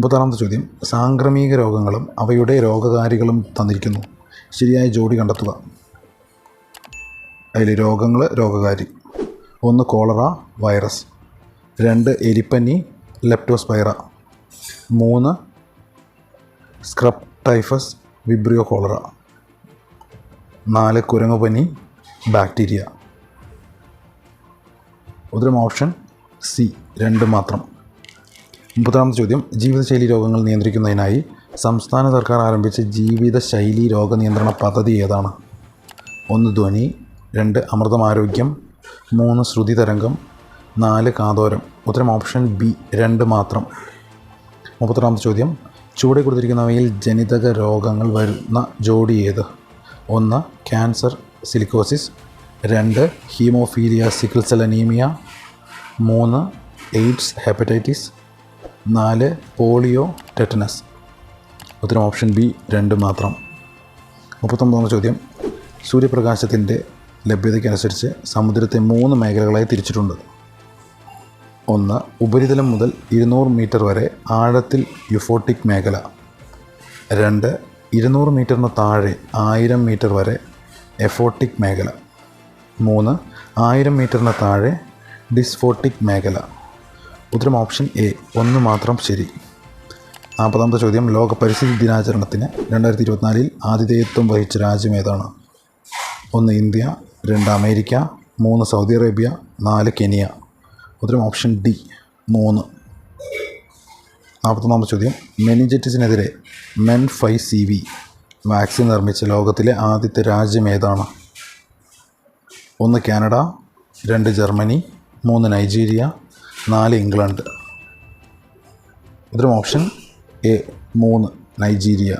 30-ാമത്തെ ചോദ്യം. സാംക്രമിക രോഗങ്ങളും അവയുടെ രോഗകാരികളും തന്നിരിക്കുന്നു. ശരിയായ ജോഡി കണ്ടെത്തുക. അതിൽ രോഗങ്ങൾ, രോഗകാരി. 1 കോളറ വൈറസ്, 2 എലിപ്പനി leptospira, 3 scrub typhus vibrio cholera, 4 കുരങ്ങുപനി ബാക്ടീരിയ. ഉത്തരം ഓപ്ഷൻ സി, 2 മാത്രം. 30-ാമത്തെ ചോദ്യം. ജീവിതശൈലി രോഗങ്ങൾ നിയന്ത്രിക്കുന്നതിനായി സംസ്ഥാന സർക്കാർ ആരംഭിച്ച ജീവിതശൈലി രോഗനിയന്ത്രണ പദ്ധതി ഏതാണ്? 1 ധ്വനി, 2 അമൃതമാരോഗ്യം, 3 ശ്രുതി തരംഗം, 4 കാതോരം. ഉത്തരം ഓപ്ഷൻ ബി, 2 മാത്രം. 31-ാമത്തെ ചോദ്യം. ചുവടെ കൊടുത്തിരിക്കുന്നവയിൽ ജനിതക രോഗങ്ങൾ വരുന്ന ജോഡി ഏത്? 1 cancer silicosis, 2 haemophilia sickle cell anaemia, 3 AIDS hepatitis, 4 polio tetanus. ഉത്തരം ഓപ്ഷൻ ബി, 2 മാത്രം. 39-ാമത്തെ ചോദ്യം. സൂര്യപ്രകാശത്തിൻ്റെ ലഭ്യതയ്ക്കനുസരിച്ച് സമുദ്രത്തെ 3 മേഖലകളായി തിരിച്ചിട്ടുണ്ട്. 1 ഉപരിതലം മുതൽ 200 മീറ്റർ വരെ ആഴത്തിൽ യുഫോട്ടിക് മേഖല, 2 200 മീറ്ററിന് താഴെ 1000 മീറ്റർ വരെ എഫോട്ടിക് മേഖല, 3 1000 മീറ്ററിന് താഴെ ഡിസ്ഫോട്ടിക് മേഖല. ഉത്തരം ഓപ്ഷൻ എ, 1 മാത്രം ശരി. 40-ാമത്തെ ചോദ്യം. ലോക പരിസ്ഥിതി ദിനാചരണത്തിന് 2024 ആതിഥേയത്വം വഹിച്ച രാജ്യം ഏതാണ്? 1 India, 2 America, 3 Saudi Arabia, 4 Kenya. ഉത്തരം ഓപ്ഷൻ ഡി, 3. 41-ാമത്തെ ചോദ്യം. മെനിഞ്ചൈറ്റിസിനെതിരെ MEN5CV വാക്സിൻ നിർമ്മിച്ച ലോകത്തിലെ ആദ്യത്തെ രാജ്യം ഏതാണ്? 1 കാനഡ, 2 ജർമ്മനി, 3 നൈജീരിയ, 4 ഇംഗ്ലണ്ട്. ഉത്തരം ഓപ്ഷൻ എ, 3 നൈജീരിയ.